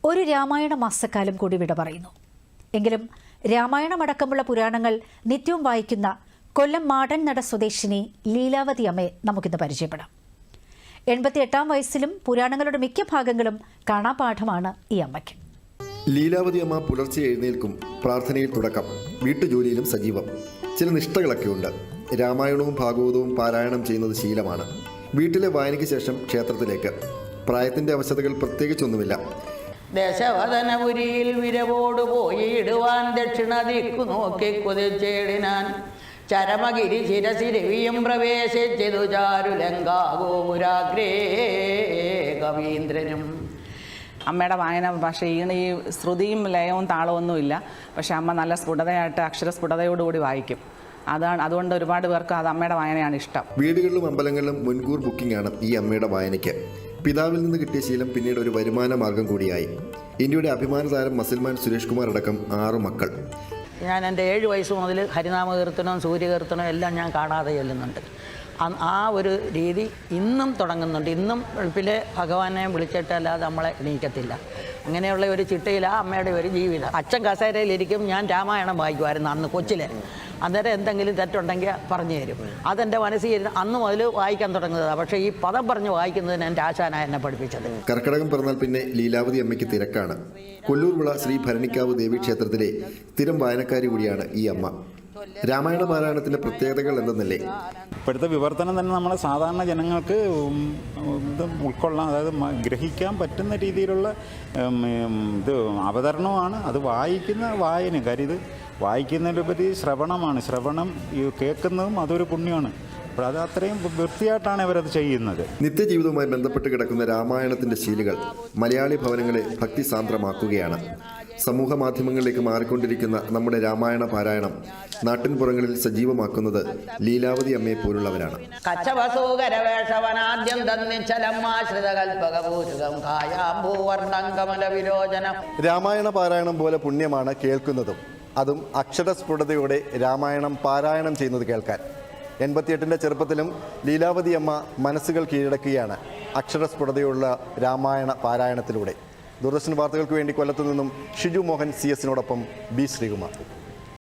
ഒരു രാമായണ മാസക്കാലം കൂടി വിട പറയുന്നു. എങ്കിലും രാമായണമടക്കമുള്ള പുരാണങ്ങൾ നിത്യവും വായിക്കുന്ന കൊല്ലം മാടൻനട സ്വദേശിനി ലീലാവതി അമ്മയെ നമുക്കിന്ന് പരിചയപ്പെടാം. 88-ാം വയസ്സിലും പുരാണങ്ങളുടെ മിക്ക ഭാഗങ്ങളും കാണാപാഠമാണ് ഈ അമ്മയ്ക്ക്. ലീലാവതി അമ്മ പുലർച്ചെ എഴുന്നേൽക്കും, പ്രാർത്ഥനയിൽ തുടക്കം, വീട്ടുജോലിയിലും സജീവം. ചില നിഷ്ഠകളൊക്കെ ഉണ്ട്. രാമായണവും ഭാഗവതവും പാരായണം ചെയ്യുന്നത് ശീലമാണ്. വീട്ടിലെ വായനയ്ക്ക് ശേഷം ക്ഷേത്രത്തിലേക്ക്. പ്രായത്തിൻ്റെ അവശതകൾ പ്രത്യേകിച്ചൊന്നുമില്ല. ദശവദനപുരിയിൽ വിരവോട് പോയിടുവാൻ ദക്ഷിണ ദിക്കു നോക്കി കുതിച്ചേടിനാൻ ചരമഗിരി ശിരസിരവിയും പ്രവേശിച്ചതു ചാരുലങ്കാഗോപുരാഗ്രേ കവീന്ദ്രനും. അമ്മയുടെ വായന ഭാഷ ഈ ശ്രുതിയും ലയവും താളമൊന്നുമില്ല. പക്ഷേ അമ്മ നല്ല സ്ഫുടതയായിട്ട് അക്ഷരസ്ഫുടതയോടുകൂടി വായിക്കും. അതുകൊണ്ട് ഒരുപാട് പേർക്ക് അത് അമ്മയുടെ വായനയാണ് ഇഷ്ടം. വീടുകളിലും അമ്പലങ്ങളിലും മുൻകൂർ ബുക്കിംഗാണ് ഈ അമ്മയുടെ വായനയ്ക്ക്. പിതാവിൽ നിന്ന് കിട്ടിയ ശീലം പിന്നീട് ഒരു വരുമാന മാർഗം കൂടിയായി. ഇന്ത്യയുടെ അഭിമാന താരം മസിൽമാൻ സുരേഷ് കുമാർ അടക്കം 6 മക്കൾ. ഞാൻ എൻ്റെ 7 വയസ്സ് മുതൽ ഹരിനാമകീർത്തനവും സൂര്യകീർത്തനവും എല്ലാം ഞാൻ കാണാതെ ചെല്ലുന്നുണ്ട്. ആ ഒരു രീതി ഇന്നും തുടങ്ങുന്നുണ്ട്. ഇന്നും വെളുപ്പിലെ ഭഗവാനെ വിളിച്ചിട്ടല്ലാതെ നമ്മളെ എണീക്കത്തില്ല. അങ്ങനെയുള്ള ഒരു ചിട്ടയിലാണ് അമ്മയുടെ ഒരു ജീവിതം. അച്ഛൻ കസേരയിലിരിക്കും, ഞാൻ രാമായണം വായിക്കുമായിരുന്നു അന്ന് കൊച്ചിലെ. അന്നേരം എന്തെങ്കിലും തെറ്റുണ്ടെങ്കിൽ പറഞ്ഞു തരും. അതെൻ്റെ മനസ്സിൽ അന്ന് മുതൽ വായിക്കാൻ തുടങ്ങുന്നതാണ്. പക്ഷേ ഈ പദം പറഞ്ഞ് വായിക്കുന്നതിന് എൻ്റെ ആശാന എന്നെ പഠിപ്പിച്ചത്. കർക്കിടകം പിറന്നാൽ പിന്നെ ലീലാവതി അമ്മയ്ക്ക് തിരക്കാണ്. കൊല്ലൂർവിള ശ്രീ ഭരണിക്കാവ് ദേവീക്ഷേത്രത്തിലെ സ്ഥിരം വായനക്കാരി കൂടിയാണ് ഈ അമ്മ. രാമായണ പാരായണത്തിൻ്റെ പ്രത്യേകതകൾ എന്തെന്നല്ലേ? ഇപ്പോഴത്തെ വിവർത്തനം തന്നെ നമ്മളെ സാധാരണ ജനങ്ങൾക്ക് ഇത് ഉൾക്കൊള്ളാൻ, അതായത് ഗ്രഹിക്കാൻ പറ്റുന്ന രീതിയിലുള്ള ഇത് അവതരണമാണ്. അത് വായിക്കുന്ന വായന, കാര്യം ഇത് വായിക്കുന്നതിലുപരി ശ്രവണമാണ്. ശ്രവണം കേൾക്കുന്നതും അതൊരു പുണ്യമാണ്. അപ്പോൾ അത് അത്രയും വൃത്തിയായിട്ടാണ് ഇവരത് ചെയ്യുന്നത്. നിത്യജീവിതവുമായി ബന്ധപ്പെട്ട് കിടക്കുന്ന രാമായണത്തിൻ്റെ ശീലുകൾ മലയാളി ഭവനങ്ങളെ ഭക്തിസാന്ദ്രമാക്കുകയാണ്. സമൂഹ മാധ്യമങ്ങളിലേക്ക് മാറിക്കൊണ്ടിരിക്കുന്ന നമ്മുടെ രാമായണ പാരായണം നാട്ടിൻപുറങ്ങളിൽ സജീവമാക്കുന്നത് ലീലാവതി അമ്മയെ പോലുള്ളവരാണ്. രാമായണ പാരായണം പോലെ പുണ്യമാണ് കേൾക്കുന്നതും. അതും അക്ഷരസ്ഫുടതയോടെ രാമായണം പാരായണം ചെയ്യുന്നത് കേൾക്കാൻ. 88-ൻ്റെ ചെറുപ്പത്തിലും ലീലാവതി അമ്മ മനസ്സുകൾ കീഴടക്കുകയാണ് അക്ഷരസ്ഫുടതയുള്ള രാമായണ പാരായണത്തിലൂടെ. ദൂരദർശൻ വാർത്തകൾക്ക് വേണ്ടി കൊല്ലത്തു നിന്നും ഷിജു മോഹൻ CS-നോടൊപ്പം ബി ശ്രീകുമാർ.